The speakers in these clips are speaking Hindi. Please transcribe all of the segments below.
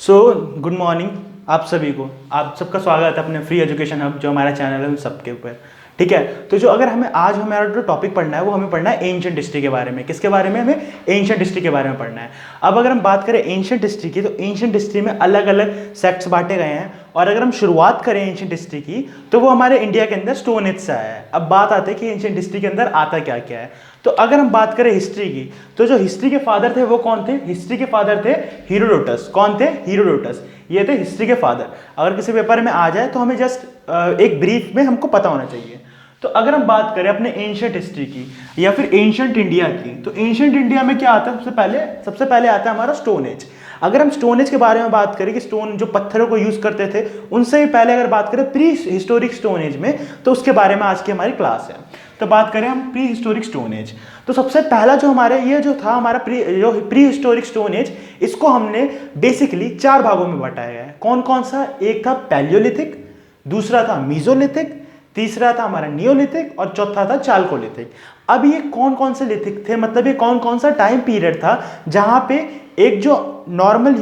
सो गुड मॉर्निंग आप सभी को। आप सबका स्वागत है अपने फ्री एजुकेशन हब जो हमारा चैनल है उन सबके ऊपर। ठीक है, तो जो अगर हमें आज हमारा जो टॉपिक पढ़ना है वो हमें पढ़ना है एंशिएंट हिस्ट्री के बारे में। किसके बारे में? हमें एंशिएंट हिस्ट्री के बारे में पढ़ना है। अब अगर हम बात करें एंशिएंट हिस्ट्री की, तो एंशिएंट हिस्ट्री में अलग अलग सेक्ट्स बांटे गए हैं। और अगर हम शुरुआत करें एंशिएंट हिस्ट्री की, तो वो हमारे इंडिया के अंदर स्टोन एज से आया है। अब बात आती है कि एंशिएंट हिस्ट्री के अंदर आता क्या क्या है। तो अगर हम बात करें हिस्ट्री की, तो जो हिस्ट्री के फादर थे वो कौन थे? हिस्ट्री के फादर थे हीरोडोटस। कौन थे? हीरोडोटस। ये थे हिस्ट्री के फादर। अगर किसी पेपर में आ जाए तो हमें जस्ट एक ब्रीफ में हमको पता होना चाहिए। तो अगर हम बात करें अपने एंशिएंट हिस्ट्री की या फिर एंशिएंट इंडिया की, तो एंशिएंट इंडिया में क्या आता है? सबसे पहले आता है हमारा स्टोन एज। अगर हम स्टोन एज के बारे में बात करें कि स्टोन जो पत्थरों को यूज करते थे, उनसे भी पहले अगर बात करें प्री हिस्टोरिक स्टोन एज में, तो उसके बारे में आज की हमारी क्लास है। तो बात करें हम प्री हिस्टोरिक स्टोन एज, तो सबसे पहला जो हमारे ये जो था हमारा प्री हिस्टोरिक स्टोन एज, इसको हमने बेसिकली 4 भागों में बांटा है। कौन कौन सा? एक था पैलियोलिथिक, दूसरा था मीजोलिथिक, तीसरा था हमारा नियोलिथिक और चौथा था चालकोलिथिक। अब ये कौन कौन से लिथिक थे, मतलब ये कौन कौन सा टाइम पीरियड था जहां पे एक जो नॉर्मल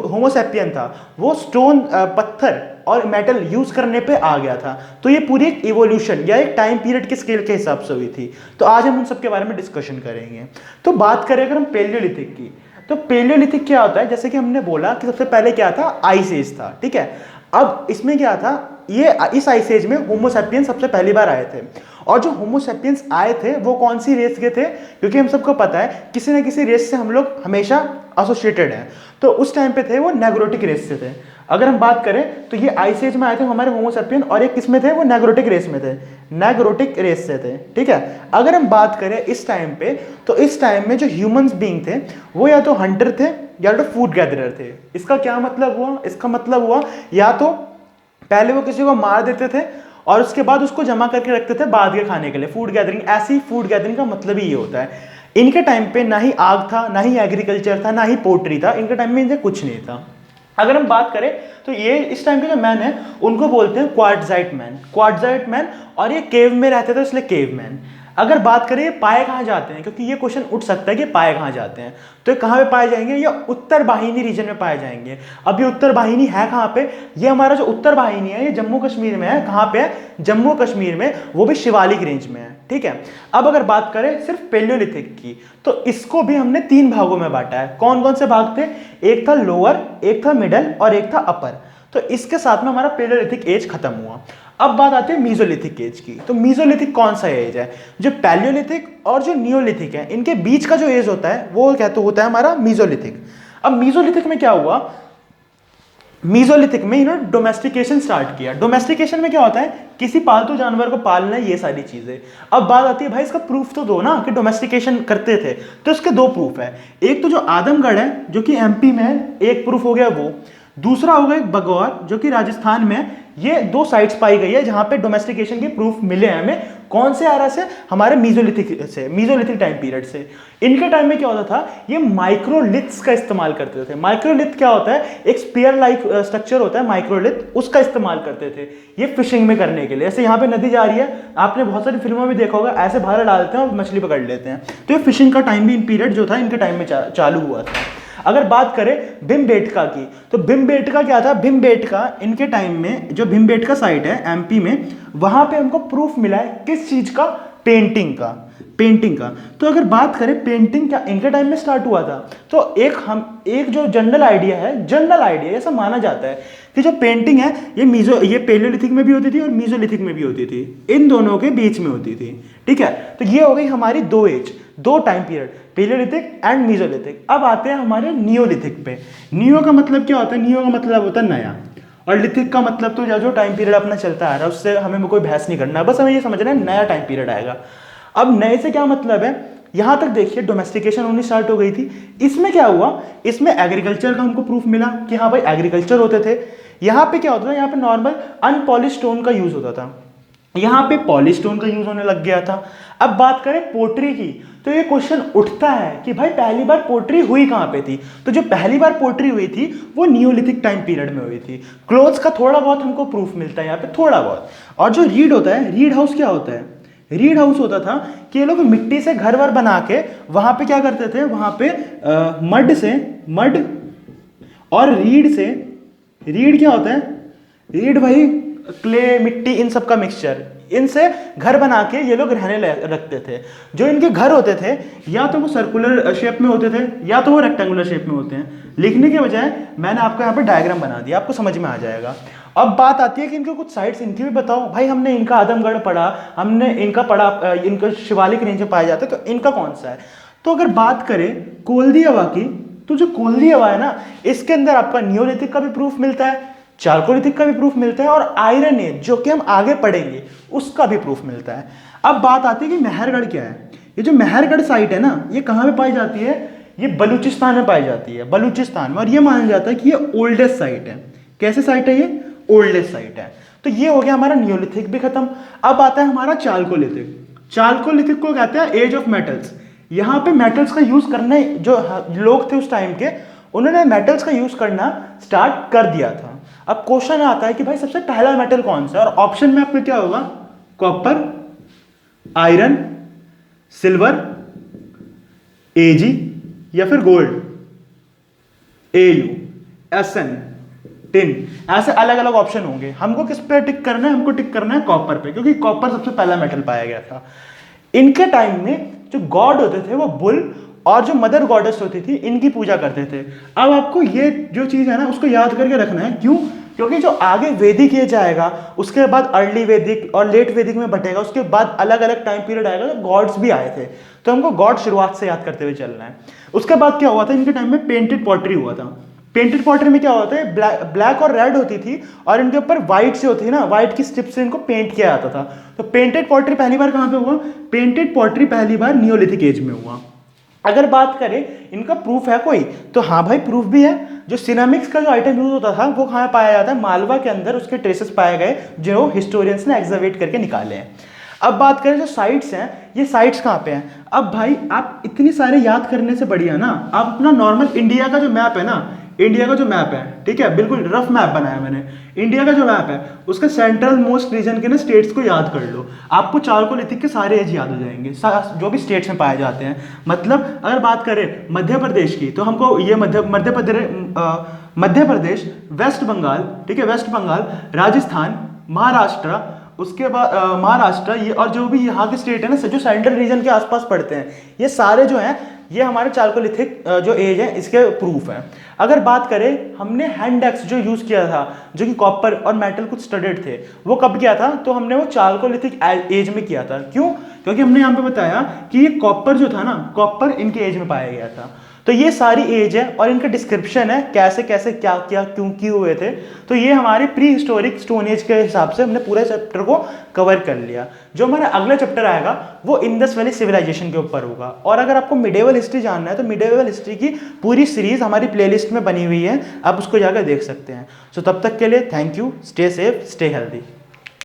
होमोसेपियन था वो स्टोन पत्थर और मेटल यूज करने पे आ गया था। तो ये पूरी एक इवोल्यूशन या एक टाइम पीरियड के स्केल के हिसाब से हुई थी। तो आज हम उन सब के बारे में डिस्कशन करेंगे। तो बात करें अगर हम पैलियोलिथिक की, तो पैलियोलिथिक क्या होता है? जैसे कि हमने बोला कि सबसे पहले क्या था? आइस एज था। ठीक है, अब इसमें क्या था? ये इस आइस एज में होमोसेपियंस सबसे पहली बार आए थे। और जो होमोसेपियंस आए थे वो कौन सी रेस के थे? क्योंकि हम सबको पता है किसी ना किसी रेस से हम लोग हमेशा एसोसिएटेड हैं। तो उस टाइम पे थे वो नेग्रोटिक रेस से थे। अगर हम बात करें तो ये आइस एज में आए थे हमारे होमोसेपियन, और एक किसमें थे? वो नेग्रोटिक रेस में थे, नेग्रोटिक रेस से थे। ठीक है, अगर हम बात करें इस टाइम पे, तो इस टाइम में जो ह्यूमंस बीइंग थे वो या तो हंटर थे या तो फूड गैदरर थे। इसका क्या मतलब हुआ? इसका मतलब हुआ या तो पहले वो किसी को मार देते थे और उसके बाद उसको जमा करके रखते थे बाद के खाने के लिए। फूड गैदरिंग, ऐसी फूड गैदरिंग का मतलब ही ये होता है। इनके टाइम पे ना ही आग था, ना ही एग्रीकल्चर था, ना ही पोल्ट्री था। इनके टाइम में इनसे कुछ नहीं था। अगर हम बात करें तो ये इस टाइम के जो मैन है उनको बोलते हैं क्वार्टजाइट मैन, क्वार्टजाइट मैन। और ये केव में रहते थे इसलिए केव मैन। अगर बात करें पाए कहाँ जाते हैं, क्योंकि ये क्वेश्चन उठ सकता है कि पाए कहाँ जाते हैं, तो ये कहाँ पे पाए जाएंगे? ये उत्तर वाहिनी रीजन में पाए जाएंगे। अब ये उत्तर वाहिनी है कहाँ पे? ये हमारा जो उत्तर वाहिनी है ये जम्मू कश्मीर में है। कहाँ पे है? जम्मू कश्मीर में, वो भी शिवालिक रेंज में है। ठीक है, अब अगर बात करें सिर्फ पैलियोलिथिक की, तो इसको भी हमने 3 भागों में बांटा है। कौन कौन से भाग थे? एक था लोअर, एक था मिडल और एक था अपर। तो इसके साथ में हमारा पैलियोलिथिक एज खत्म हुआ। अब बात आती है मीजोलिथिक एज की। तो मीजोलिथिक कौन सा एज है? जो पैलियोलिथिक और जो नियोलिथिक है इनके बीच का जो एज होता है वो कहते होता है हमारा मीजोलिथिक। अब मीजोलिथिक में क्या हुआ? मीजोलिथिक में इन्होंने डोमेस्टिकेशन स्टार्ट किया। डोमेस्टिकेशन में क्या होता है? किसी पालतू जानवर को पालना, ये सारी चीजें। अब बात आती है भाई इसका प्रूफ तो दो ना कि डोमेस्टिकेशन करते थे। तो इसके 2 प्रूफ है। एक तो जो आदमगढ़ है जो कि एमपी में है, एक प्रूफ हो गया वो। दूसरा होगा एक बगौर जो कि राजस्थान में है। ये 2 साइट्स पाई गई है जहां पे डोमेस्टिकेशन के प्रूफ मिले हैं हमें। कौन से एरा से? हमारे मीजोलिथिक टाइम पीरियड से। इनके टाइम में क्या होता था? ये माइक्रोलिथ्स का इस्तेमाल करते थे। माइक्रोलिथ क्या होता है? एक स्पीयर लाइक स्ट्रक्चर होता है माइक्रोलिथ, उसका इस्तेमाल करते थे ये फिशिंग में करने के लिए। ऐसे यहाँ पे नदी जा रही है, आपने बहुत सारी फिल्मों में देखा होगा, ऐसे बाहर डालते हैं और मछली पकड़ लेते हैं। तो ये फिशिंग का टाइम भी इन पीरियड जो था इनके टाइम में चालू हुआ था। अगर बात करें भीमबेटका की, तो भीमबेटका क्या था? भीमबेटका इनके टाइम में, जो भीमबेटका साइट है एमपी में, वहां पे हमको प्रूफ मिला है किस चीज का? पेंटिंग का। पेंटिंग का। तो अगर बात करें पेंटिंग क्या इनके टाइम में स्टार्ट हुआ था, तो एक जो जनरल आइडिया ऐसा माना जाता है कि जो पेंटिंग है ये पैलियोलिथिक में भी होती थी और मीजोलिथिक में भी होती थी। इन दोनों के बीच में होती थी। ठीक है, तो ये हो गई हमारी 2 age, 2 time period, Palaeolithic and Mesolithic. अब आते हैं हमारे नियोलिथिक पे। नियो का मतलब क्या होता है? नियो का मतलब होता है नया, और लिथिक का मतलब तो जो टाइम पीरियड अपना चलता आ रहा है उससे हमें कोई बहस नहीं करना, बस हमें ये समझना है नया टाइम पीरियड आएगा। अब नए से क्या मतलब है? यहां तक देखिए डोमेस्टिकेशन होनी स्टार्ट हो गई थी। इसमें क्या हुआ? इसमें एग्रीकल्चर का हमको प्रूफ मिला कि हाँ भाई एग्रीकल्चर होते थे। यहाँ पे क्या होता था? यहाँ पे नॉर्मल अनपॉलिश स्टोन का यूज होता था, यहाँ पे पॉलिश स्टोन का यूज होने लग गया था। अब बात करें पोट्री की, तो ये क्वेश्चन उठता है कि भाई पहली बार पोट्री हुई कहां पे थी? तो जो पहली बार पोट्री हुई थी वो नियोलिथिक टाइम पीरियड में हुई थी। क्लोथ्स का थोड़ा बहुत हमको प्रूफ मिलता है यहाँ पे, थोड़ा बहुत। और जो रीड होता है, रीड हाउस क्या होता है? रीड हाउस होता था कि ये लोग मिट्टी से घर वर बना के वहां पे क्या करते थे? वहां पे मड और रीड से, रीड क्या होता है, रीड भाई क्ले, मिट्टी, इन सब का मिक्सचर, इनसे घर बना के ये लोग रहने रखते थे। जो इनके घर होते थे या तो वो सर्कुलर शेप में होते थे या तो वो रेक्टेंगुलर शेप में होते हैं। लिखने के बजाय मैंने आपको यहाँ पे डायग्राम बना दिया, आपको समझ में आ जाएगा। अब बात आती है कि इनको कुछ साइट्स इनकी भी बताओ। भाई हमने इनका आदमगढ़ पढ़ा, हमने इनका पढ़ा, इनका शिवालिक रेंज में पाए जाते हैं, तो इनका कौन सा है। तो अगर बात करें कोल्दी हवा की, तो जो कोल्दी हवा है ना, इसके अंदर आपका नियोलिथिक का भी प्रूफ मिलता है, चारकोलिथिक का भी प्रूफ मिलता है, और आयरन एज जो कि हम आगे पढ़ेंगे उसका भी प्रूफ मिलता है। अब बात आती है कि मेहरगढ़ क्या है। ये जो मेहरगढ़ साइट है ना, ये कहाँ पे पाई जाती है, ये बलूचिस्तान में पाई जाती है, बलूचिस्तान में। और ये माना जाता है कि ये ओल्डेस्ट साइट है। कैसे साइट है ये, ओल्डेस्ट साइट है। तो ये हो गया हमारा नियोलिथिक भी खत्म। अब आता है हमारा चालकोलिथिक। चालकोलिथिक को कहते हैं एज ऑफ मेटल्स। यहाँ पे मेटल्स का यूज करने जो लोग थे उस टाइम के, उन्होंने मेटल्स का यूज करना स्टार्ट कर दिया था। अब क्वेश्चन आता है कि भाई सबसे पहला मेटल कौन सा है, और ऑप्शन में आपको क्या होगा, कॉपर, आयरन, सिल्वर, एजी या फिर गोल्ड, एयू, एसएन, टिन, ऐसे अलग अलग ऑप्शन होंगे। हमको किस पे टिक करना है, हमको टिक करना है कॉपर पे, क्योंकि कॉपर सबसे पहला मेटल पाया गया था। इनके टाइम में जो गॉड होते थे वो बुल, और जो मदर गॉडेस होती थी इनकी पूजा करते थे। अब आपको ये जो चीज़ है ना उसको याद करके रखना है। क्यों, क्योंकि जो आगे वैदिक एज आएगा, उसके बाद अर्ली वैदिक और लेट वैदिक में बटेगा, उसके बाद अलग अलग टाइम पीरियड आएगा तो गॉड्स भी आए थे। तो हमको गॉड शुरुआत से याद करते हुए चलना है। उसके बाद क्या हुआ था, इनके टाइम में पेंटेड पॉटरी हुआ था। पेंटेड पॉटरी में क्या होता है, ब्लैक और रेड होती थी, और इनके ऊपर व्हाइट से होती है ना, व्हाइट की स्ट्रिप से इनको पेंट किया जाता था। तो पेंटेड पॉटरी पहली बार कहाँ पे हुआ, पेंटेड पॉटरी पहली बार नियोलिथिक एज में हुआ। अगर बात करें इनका प्रूफ है कोई, तो हाँ भाई प्रूफ भी है। जो सिरामिक्स का जो आइटम यूज होता था वो कहाँ पाया जाता है, मालवा के अंदर उसके ट्रेसेस पाए गए, जो हिस्टोरियंस ने एक्सकवेट करके निकाले हैं। अब बात करें जो साइट्स हैं, ये साइट्स कहाँ पे हैं। अब भाई आप इतनी सारे याद करने से बढ़िया ना, आप अपना नॉर्मल इंडिया का जो मैप है ना, इंडिया का जो मैप है, ठीक है, बिल्कुल रफ मैप बनाया मैंने। इंडिया का जो मैप है उसके सेंट्रल मोस्ट रीजन के ना स्टेट्स को याद कर लो, आपको चारकोलिथिक के सारे एज याद हो जाएंगे, जो भी स्टेट्स में पाए जाते हैं। मतलब अगर बात करें मध्य प्रदेश की, तो हमको ये मध्य प्रदेश, वेस्ट बंगाल, ठीक है, वेस्ट बंगाल, राजस्थान, महाराष्ट्र, उसके बाद महाराष्ट्र, ये और जो भी यहाँ के स्टेट है ना, जो सेंट्रल रीजन के आसपास पड़ते हैं, ये सारे जो हैं ये हमारे चारकोलिथिक जो एज है इसके प्रूफ है। अगर बात करें, हमने हैंड एक्स जो यूज किया था, जो कि कॉपर और मेटल कुछ स्टडेड थे, वो कब किया था, तो हमने वो चारकोलिथिक एज में किया था। क्यों, क्योंकि हमने यहाँ पे बताया कि ये कॉपर जो था ना, कॉपर इनके एज में पाया गया था। तो ये सारी एज है और इनका डिस्क्रिप्शन है, कैसे कैसे क्या क्या क्यों क्यों हुए थे। तो ये हमारे प्री हिस्टोरिक स्टोन एज के हिसाब से हमने पूरे चैप्टर को कवर कर लिया। जो हमारा अगला चैप्टर आएगा वो इंडस वैली सिविलाइजेशन के ऊपर होगा। और अगर आपको मिडेवल हिस्ट्री जानना है तो मिडेवल हिस्ट्री की पूरी सीरीज हमारी प्लेलिस्ट में बनी हुई है, आप उसको जाकर देख सकते हैं। सो तब तक के लिए thank you, stay safe, stay healthy.